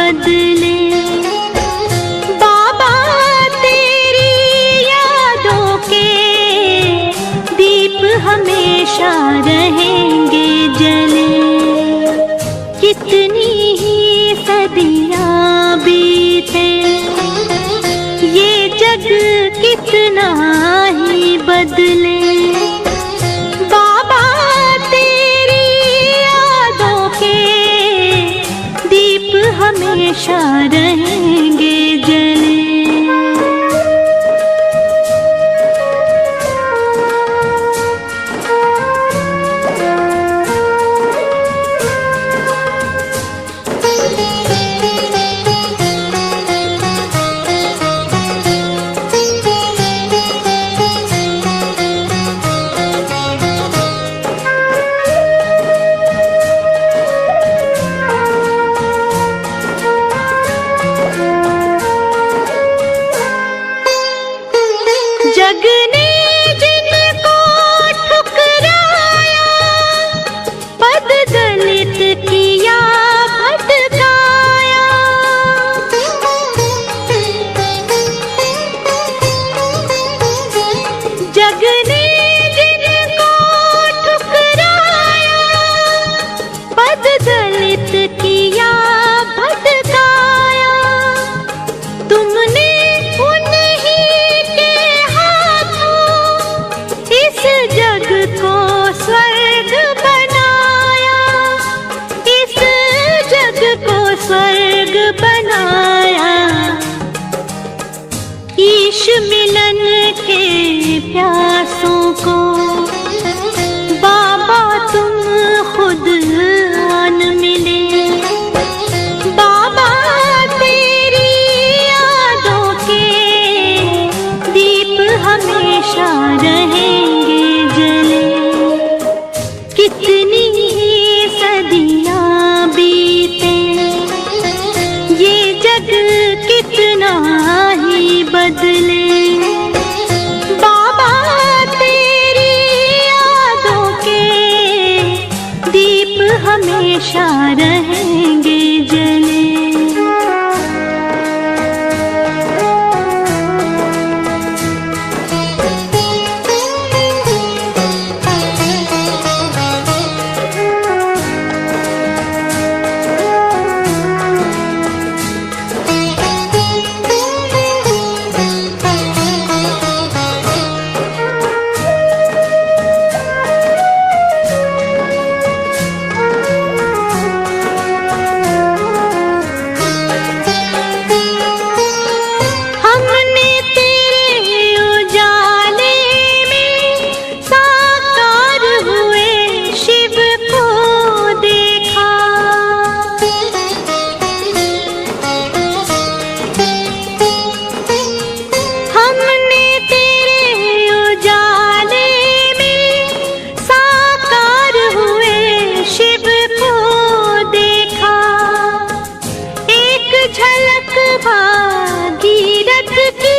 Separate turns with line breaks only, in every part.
बदले। बाबा तेरी यादों के दीप हमेशा रहेंगे जले। कितनी ही सदियां बीते, ये जग कितना ही बदले। बाबा तेरी यादों के दीप हमेशा रहेंगे जले। जग ने जिनको ठुकराया, पद दलित किया भटकाया। जग ने जिनको ठुकराया, पद दलित किया भटकाया। तुमने जग को स्वर्ग बनाया, इस जग को स्वर्ग बनाया। ईश मिलन के प्यासों को बाबा तुम खुद आन मिले। बाबा तेरी यादों के दीप हमेशा रहेंगे जले। कितनी ही सदियां बीते, ये जग कितना ही बदले। बाबा तेरी यादों के दीप हमेशा रहेंगे जले। भागीरथ की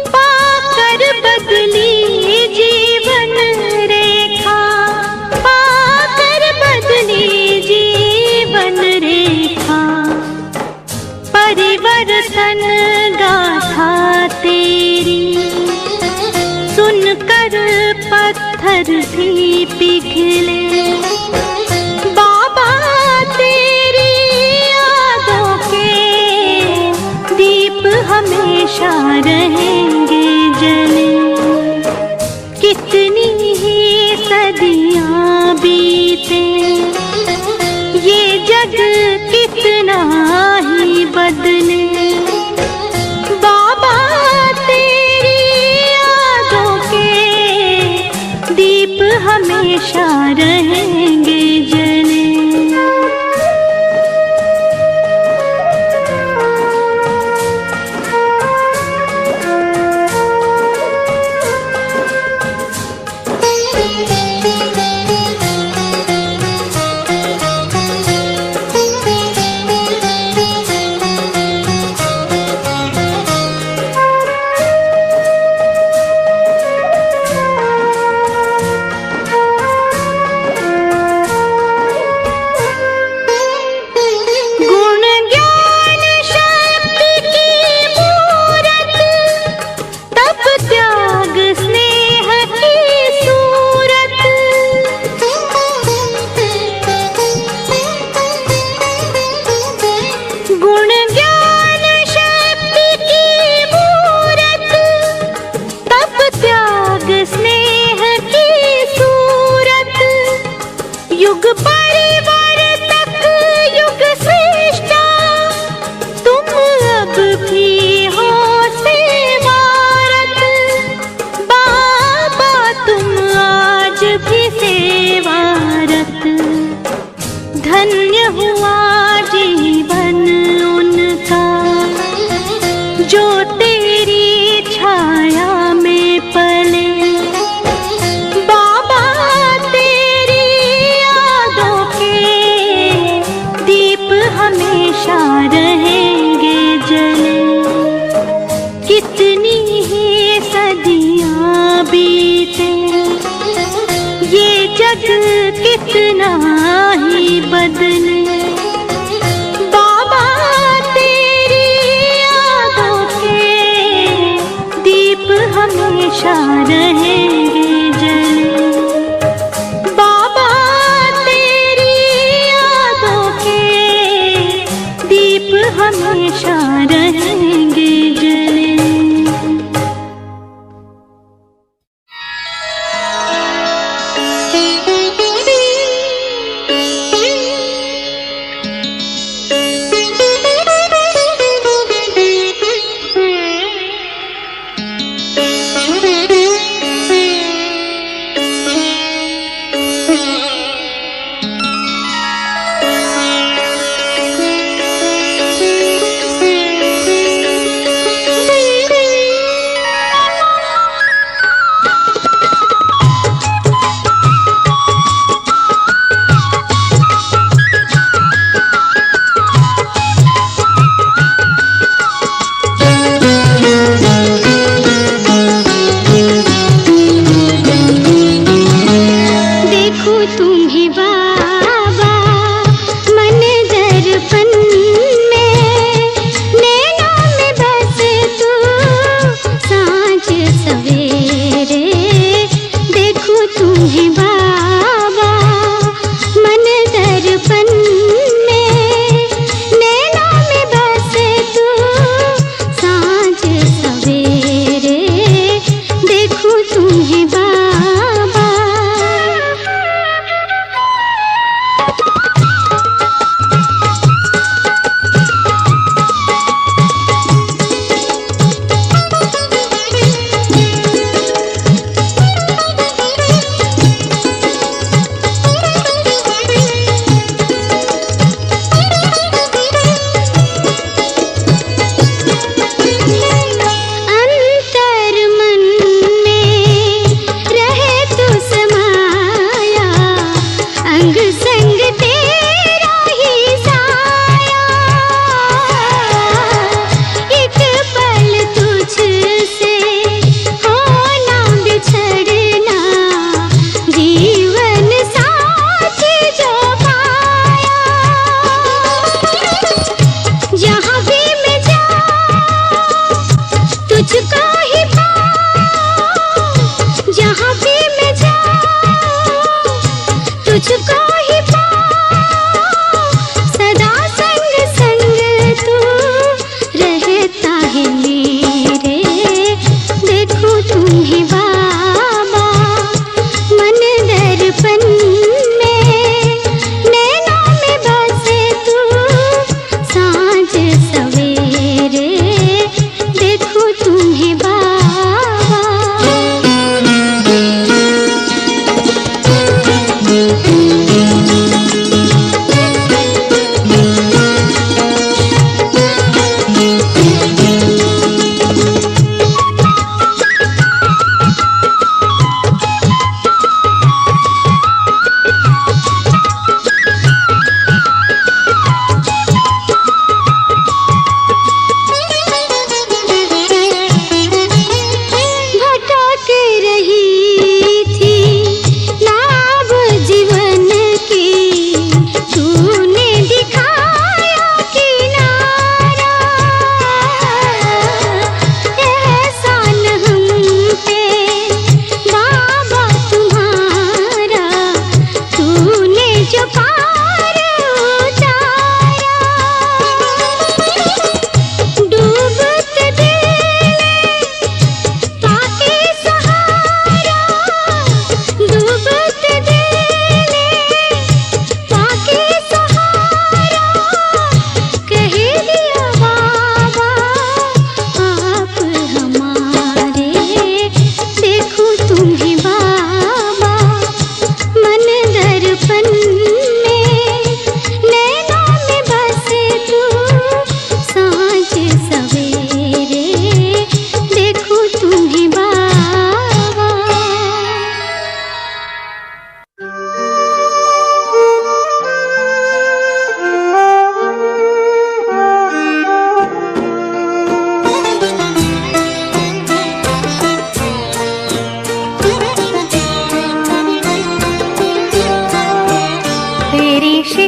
पाकर बदली जीवन रेखा, पाकर बदली जीवन रेखा। परिवर्तन गाथा तेरी सुनकर पत्थर भी पिघले। बाबा तेरी यादों के दीप हमेशा रहेंगे जले। कितनी ही सदियां बीते, ये जग कितना ही बदले। बाबा तेरी यादों के दीप हमेशा रहेंगे जले। कितना ही बदले। बाबा तेरी यादों के दीप हमेशा रहेंगे जले। बाबा तेरी यादों के दीप हमेशा रहेंगे जले।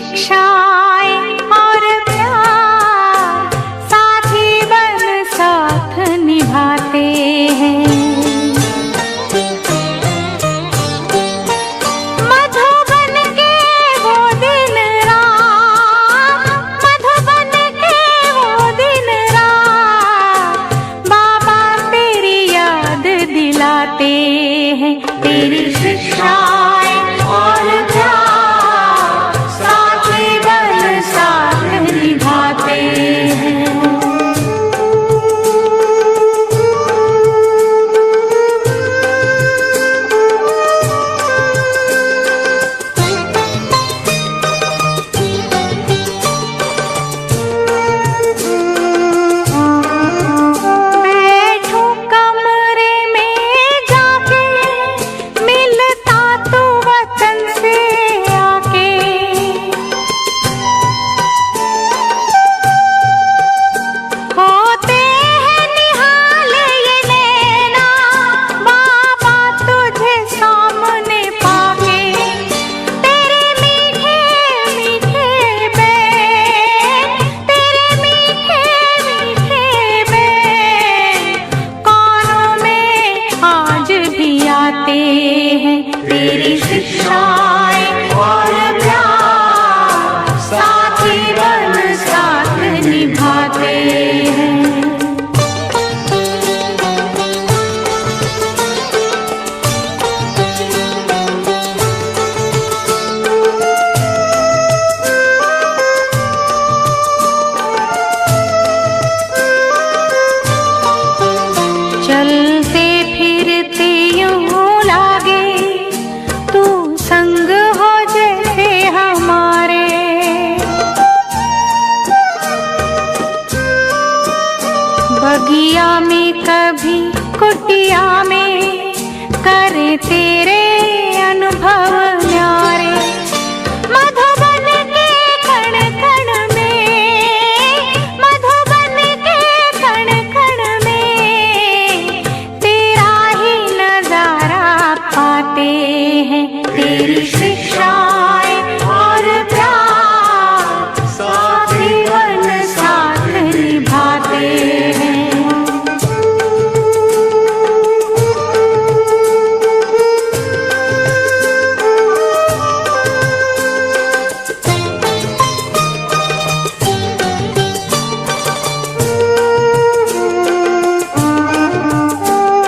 शिक्षाएं और प्यार साथी बन साथ निभाते हैं। मधुबन के वो दिन रात, मधुबन के वो दिन रात, बाबा तेरी याद दिलाते हैं। तेरी शिक्षाएं और प्यार साथी बन साथ निभाते हैं। बैठूं कमरे में जाके, मिलता तू वतन से आके। होते हैं निहाल ये नैना, बाबा तुझे सामने पाके। तेरे मीठे मीठे बैन, तेरे मीठे मीठे बैन कानों में आज भी आते हैं। तेरी शिक्षाएं और प्यार साथी बन साथ निभाते हैं। चलते फिरते यूं लागे तू संग हो जैसे हमारे। बगिया में कभी कुटिया में करे तेरे अनुभव न्यारे। मधुबन के कण कण में, मधुबन के कण कण में तेरा ही नजारा पाते हैं। तेरी शिक्षाएं और प्यार साथी बन साथ निभाते हैं।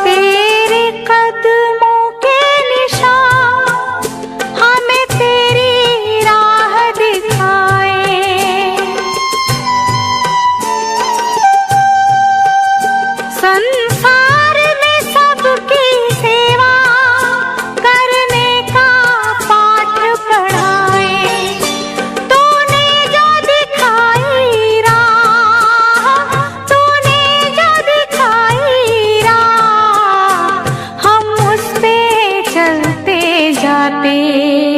तेरे कदमों के निशान हमें तेरी राह दिखाए। संसार में सबकी सेवा करने का पाठ पढ़ाए। तूने जो दिखाई राह, तूने जो दिखाई राह, हम उस पे चलते जाते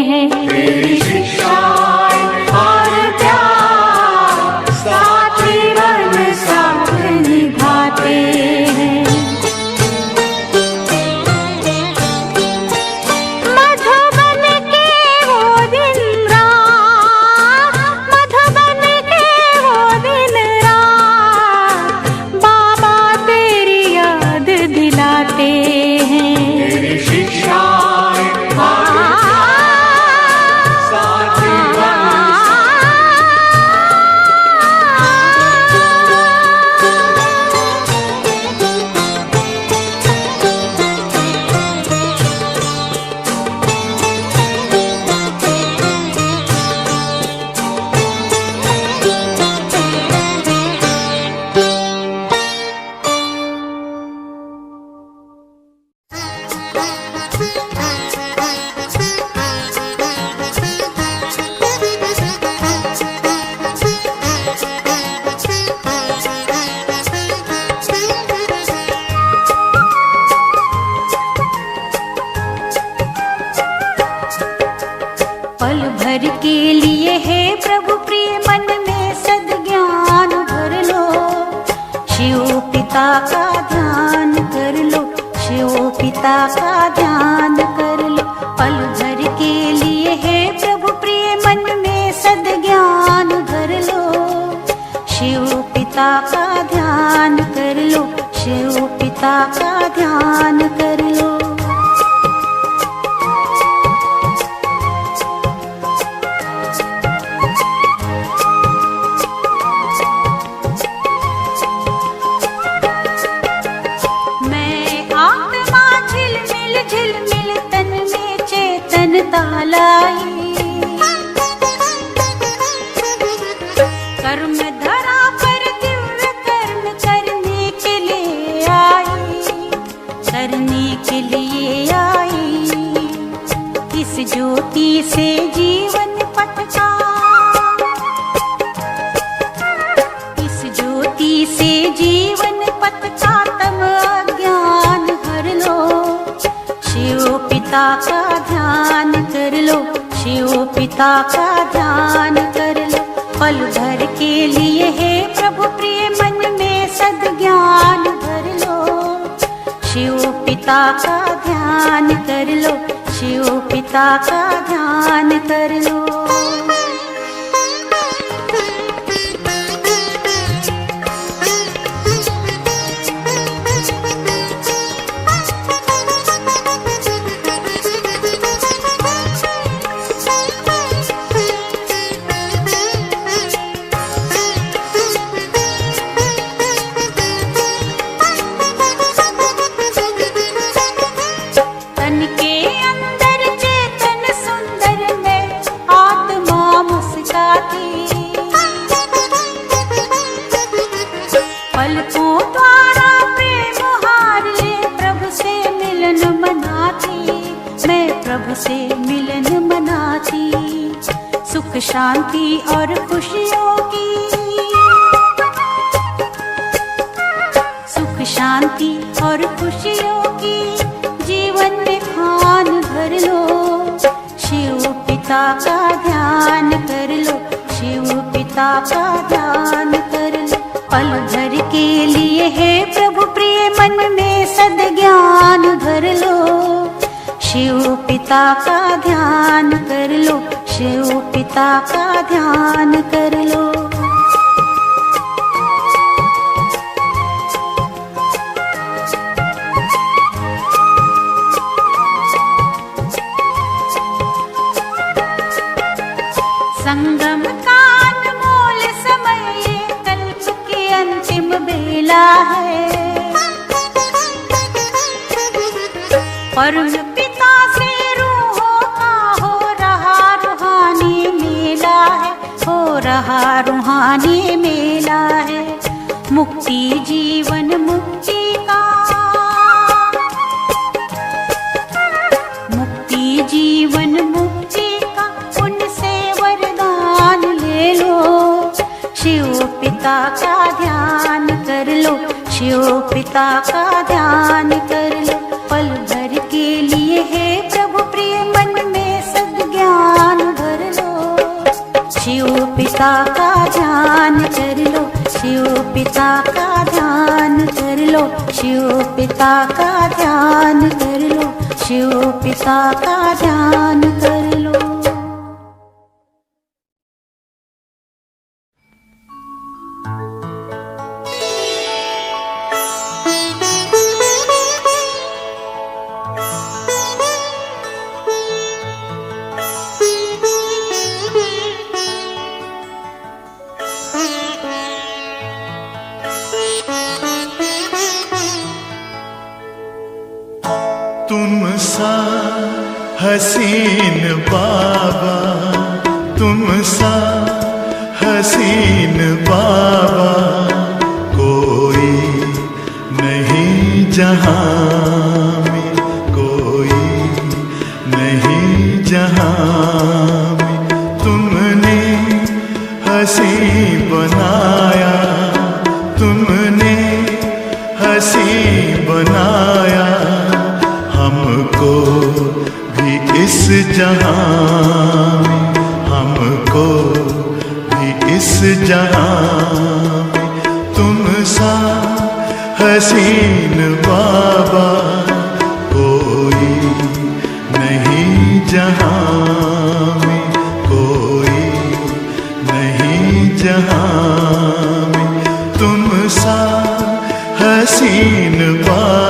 हैं। तेरी शिक्षाएं और प्यार साथी बन साथ निभाते हैं। मधुबन के वो दिन रात, मधुबन के वो दिन रात, बाबा तेरी याद दिलाते हैं। तेरी शिक्षाएं और प्यार साथी बन पल भर के लिए है प्रभु प्रिय मन में सद्ज्ञान भर लो। शिव पिता का ध्यान कर लो, शिव पिता का ध्यान कर लो। पल भर के लिए है प्रभु प्रिय मन में सद पिता का ध्यान कर लो। मैं आत्मा झिलमिल झिलमिल तन में चेतनता लाई, कर्म धरा पर दिव्य कर्म करने के लिए आई, करने के लिए आई। इस ज्योति से जीवन पथ का, इस ज्योति से जीवन पथ का तम अज्ञान हर लो। शिव पिता का ध्यान कर लो, शिव पिता का ध्यान कर लो। पल भर के लिए हे प्रभु प्रिय मन में सद्ज्ञान भर लो। शिव पिता का ध्यान कर लो, शिव पिता का ध्यान कर लो। पलकों द्वारा प्रेम हार ले, प्रभु से मिलन मनाती, मैं प्रभु से मिलन मनाती। सुख शांति और खुशियों की, सुख शांति और खुशियों की जीवन में खान भर लो। शिव पिता का ध्यान कर लो, शिव पिता का ध्यान कर लो। पल भर के लिए हे प्रभु प्रिय मन में सद्ज्ञान भर लो। शिव पिता का ध्यान कर लो, शिव पिता का ध्यान कर लो। संगम का अनमोल समय ये कल्प की अंतिम बेला है। परम पिता से रूहों का हो रहा रूहानी मेला है, हो रहा रूहानी मेला है। मुक्ति जीवन मुक्ति का, मुक्ति जीवन मुक्ति का उनसे वरदान ले लो। शिव पिता का ध्यान कर लो, शिव पिता का ध्यान कर लो। पल भर के लिए हे प्रभु प्रिय मन में सद्ज्ञान भर लो। शिव पिता का ध्यान कर लो, शिव पिता का ध्यान कर लो, शिव पिता का ध्यान कर लो, शिव पिता का ध्यान कर लो।
तुम सा हसीन बाबा, तुम सा हसीन बाबा कोई नहीं जहां में, कोई नहीं जहां में। तुमने हसी बनाया, तुमने हसी बनाया हमको भी इस जहां में, हमको भी इस जहां में। तुम सा हसीन बाबा कोई नहीं जहां में, कोई नहीं जहां में। तुम सा हसीन बाबा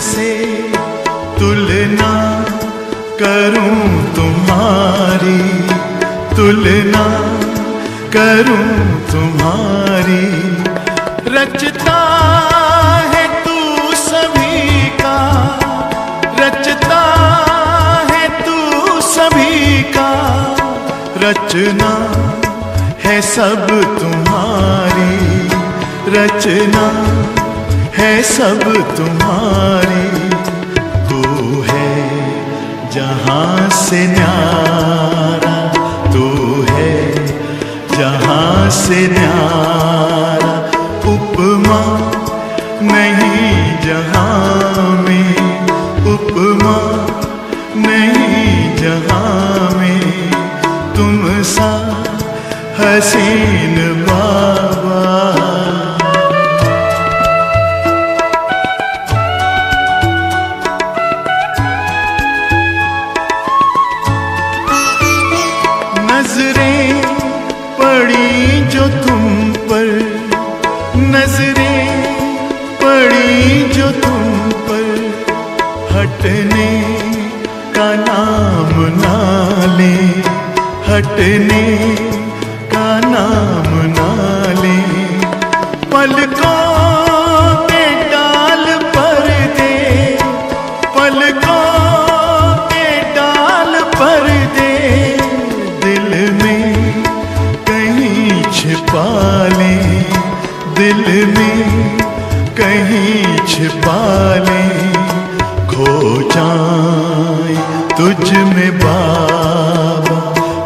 तुझसे तुलना करूं तुम्हारी, तुलना करूं तुम्हारी। रचता है तू सभी का, रचता है तू सभी का, रचना है सब तुम्हारी, रचना है सब तुम्हारी। तू है जहां से न्यारा, तू है जहां से न्यारा। उपमा नहीं जहां में, उपमा नहीं जहां में, तुम सा हसीन बाबा। नजरें पड़ी जो तुम पर, नजरें पड़ी जो तुम पर, हटने का नाम ना ले, हटने का नाम ना ले। पलकों के डाल पर दे, पलकों के डाल पर दे, दिल में कहीं छिपा ले, दिल में कहीं छिपा ले। खो जाए तुझ में बाबा,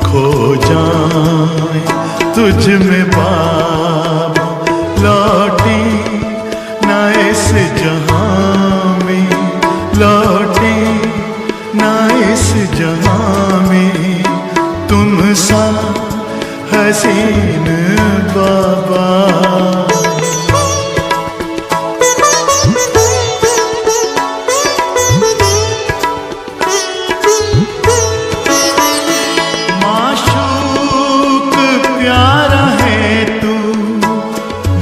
खो जाए तुझ में बाबा। लौटे ना इस जहां में, लौटे ना इस जहां में, तुम सा हसीन बाबा। माशूक प्यारा है तू,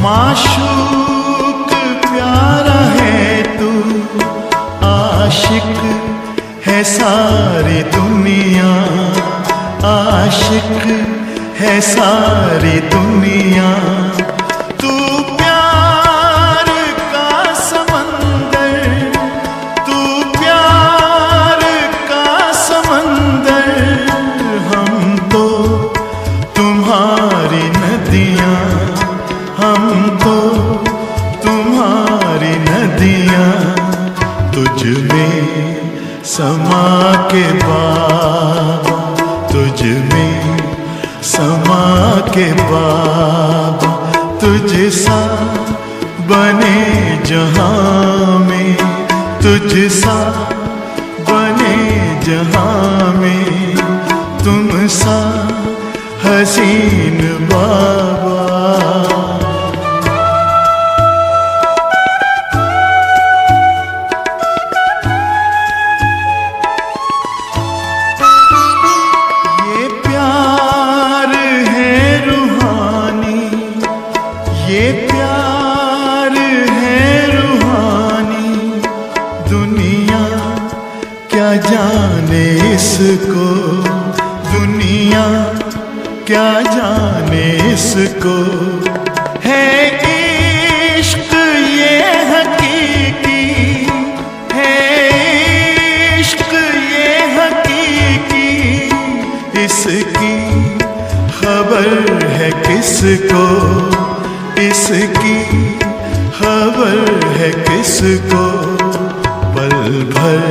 माशूक प्यारा है तू, आशिक है सारी दुनिया, आशिक है सारी दुनिया। तू प्यार का समंदर, तू प्यार का समंदर, हम तो तुम्हारी नदियाँ, हम तो तुम्हारी नदियाँ। तुझ में समा के बाबा, तुझ में समा के बाबा, तुझ सा बने जहां में, तुझ सा बने जहां में, तुम सा हसीन बाबा। ये प्यार है रूहानी, दुनिया क्या जाने इसको, दुनिया क्या जाने इसको। है इश्क ये हकीकी, है इश्क ये हकीकी, इसकी खबर है किसको, इसकी खबर है किसको। पल भर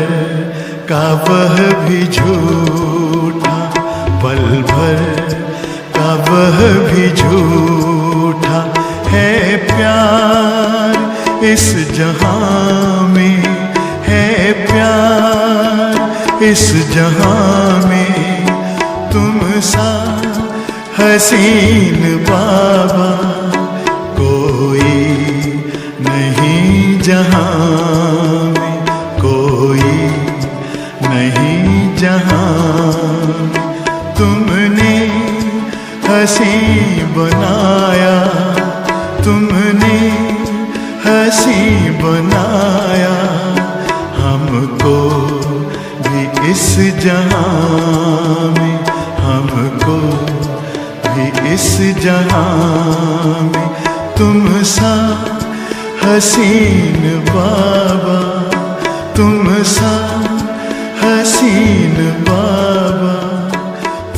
का वह भी झूठा, पल भर का वह भी झूठा है प्यार इस जहां में, है प्यार इस जहां में। तुम सा हसीन बाबा कोई नहीं जहां में, कोई नहीं जहां में। तुमने हंसी बनाया, तुमने हंसी बनाया, जहां में हमको भी इस जहां में तुम सा हसीन बाबा, तुम सा हसीन बाबा,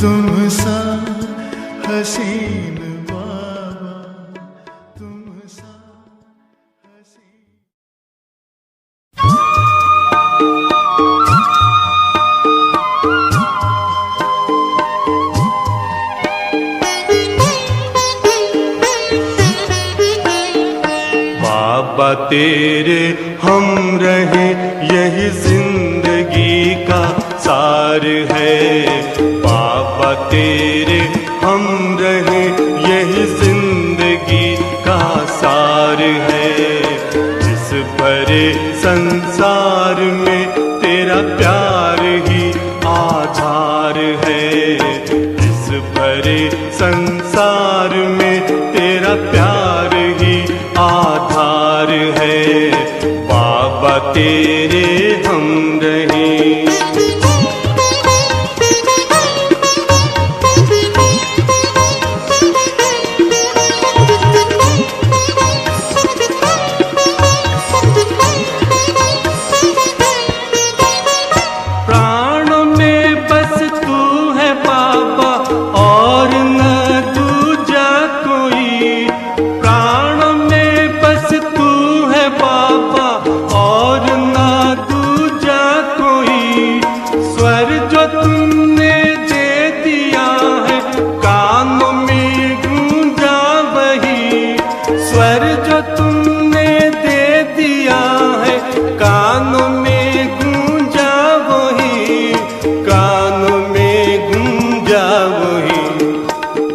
तुम सा हसीन बाबा, तुम सा हसीन।
बाबा तेरे हम रहे यही जिंदगी का सार है, बाबा तेरे हम रहे यही जिंदगी का सार है। इस भरे संसार में तेरा प्यार ही आधार है, इस भरे संसार में तेरा प्यार ही आधार है, बाबा तेरे हम रहे। प्राणों में बस तू है बाबा और न दूजा कोई, प्राणों में बस तू है बाबा और न दूजा कोई। स्वर जो तुमने दे दिया है कानों में गूंजा वही, स्वर जो तुमने दे दिया है कानों में गूंजा वही, कानों में गूंजा वही।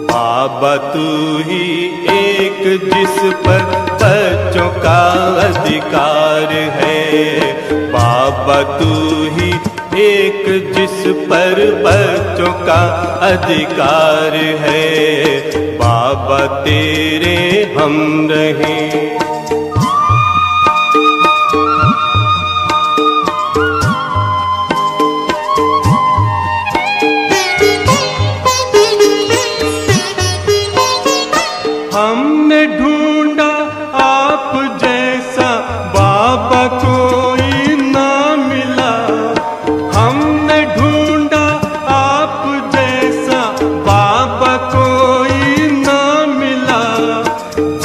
बाबा तू ही एक जिस पर बच्चों का अधिकार है, बाबा तू ही एक जिस पर बच्चों का अधिकार है, बाबा तेरे हम रहे। हमने ढूंढा आप जैसा बाबा कोई ना मिला, हमने ढूंढा आप जैसा बाबा कोई ना मिला।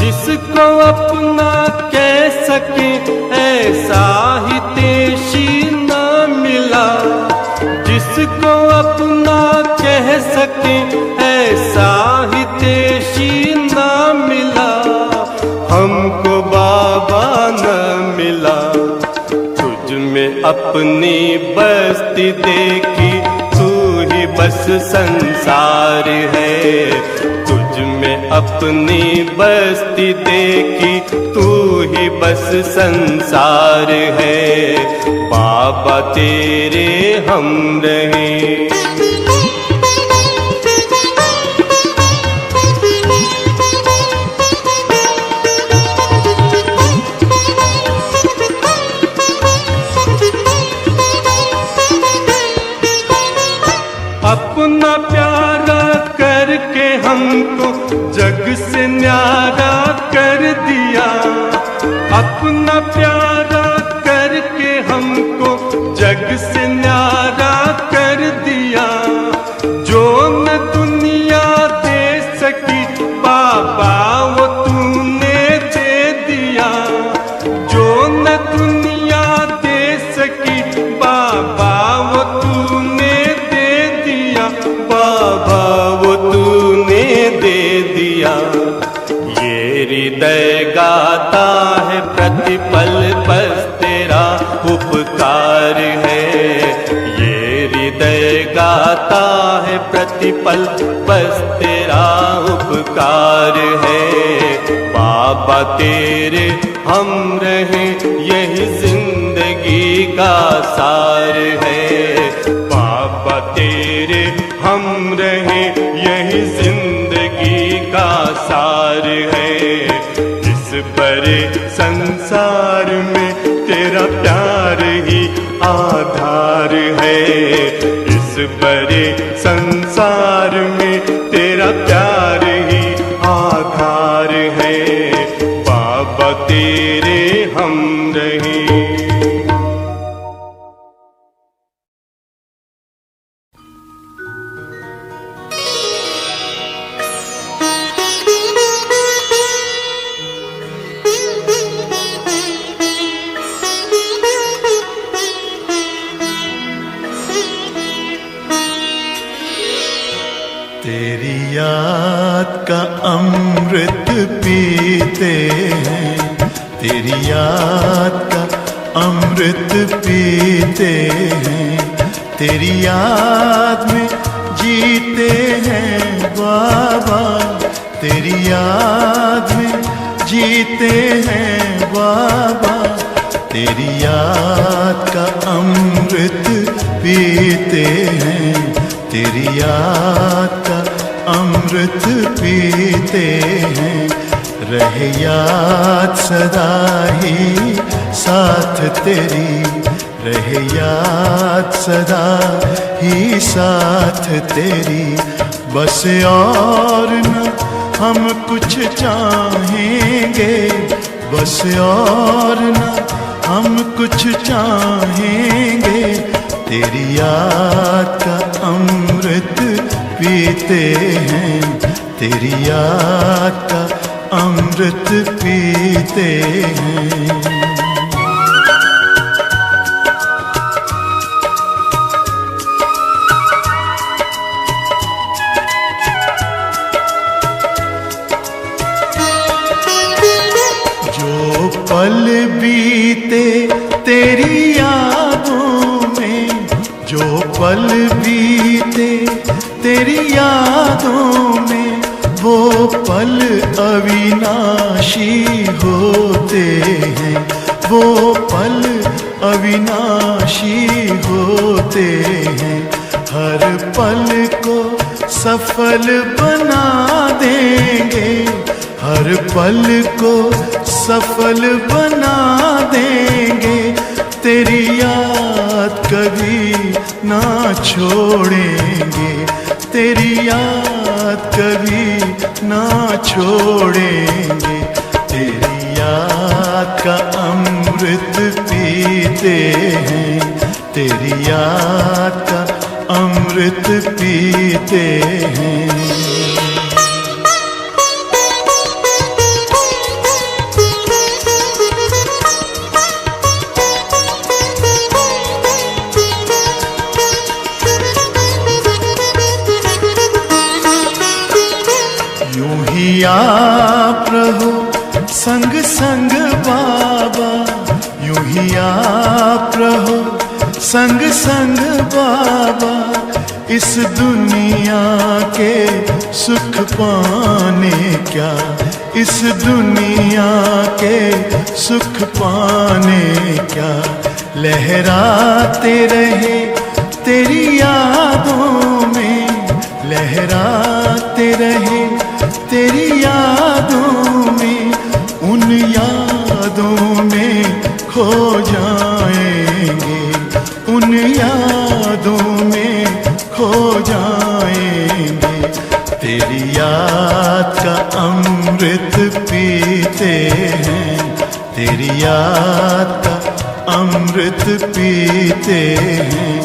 जिसको अपना कह सके ऐसा ही तेशी ना मिला, जिसको अपना कह सके ऐसा ही तेशी ना मिला। हमको बाबा न मिला, तुझ में अपनी बस्ती देखी तू ही बस संसार है, तुझ में अपनी बस्ती देखी तू ही बस संसार है, बाबा तेरे हम रहे। अपना प्यारा करके हमको जग से न्यारा कर दिया, अपना प्यारा करके हमको जग से न्यारा कर दिया। जो न दुनिया दे सकी बाबा वो तूने दे दिया, जो न दुनिया दे सकी बाबा वो तूने दे दिया, बाबा वो तूने दे दिया। ये हृदय गाता है प्रतिपल बस तेरा उपकार है, ये हृदय गाता है प्रतिपल बस तेरा उपकार है, बाबा तेरे हम रहे यही जिंदगी का सार है, बाबा तेरे हम रहे यही जिंदगी का सार है। इस बड़े संसार में तेरा प्यार ही आधार है। इस बड़े संसार में तेरा प्यार ही आधार है। बाबा तेरे हम रहे।
तेरी याद का अमृत पीते हैं, तेरी याद का अमृत पीते हैं, तेरी याद में जीते हैं बाबा, तेरी याद में जीते हैं बाबा, तेरी याद का अमृत पीते हैं, तेरी याद का अमृत पीते हैं। रहे याद सदा ही साथ तेरी, रहे याद सदा ही साथ तेरी। बस और न हम कुछ चाहेंगे, बस और न हम कुछ चाहेंगे, तेरी याद का अमृत पीते हैं, तेरी याद का अमृत पीते हैं। जो पल बीते तेरी यादों में, जो पल बीते तेरी यादों में, वो पल अविनाशी होते हैं, वो पल अविनाशी होते हैं। हर पल को सफल बना देंगे, हर पल को सफल बना देंगे, तेरी याद कभी ना छोड़ेंगे, तेरी याद कभी ना छोड़ेंगे। तेरी याद का अमृत पीते हैं, तेरी याद का अमृत पीते हैं। यूं ही आप रहो संग संग बाबा, यूं ही आप रहो संग संग बाबा। इस दुनिया के सुख पाने क्या, इस दुनिया के सुख पाने क्या, लहराते रहे तेरी यादों में, लहराते रहे तेरी यादों में, उन यादों में खो जाएंगे, उन यादों में खो जाएंगे। तेरी याद का अमृत पीते हैं, तेरी याद का अमृत पीते हैं,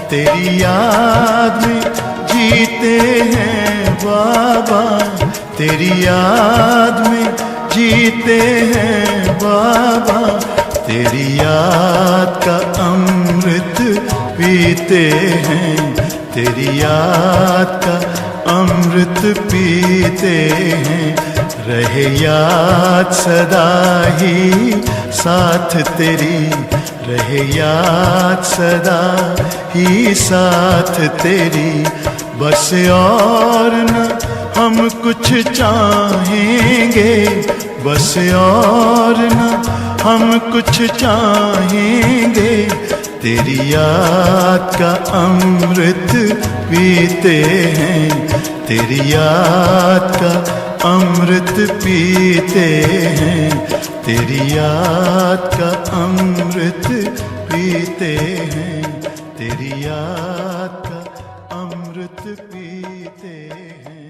तेरी याद में जीते हैं बाबा, तेरी याद में जीते हैं बाबा, तेरी याद का अमृत पीते हैं, तेरी याद का अमृत पीते हैं। रहे याद सदा ही साथ तेरी, रहे याद सदा ही साथ तेरी। बस और न हम कुछ चाहेंगे, बस और न हम कुछ चाहेंगे, तेरी याद का अमृत पीते हैं, तेरी याद का अमृत पीते हैं, तेरी याद का अमृत पीते पीते हैं, तेरी याद का अमृत पीते हैं।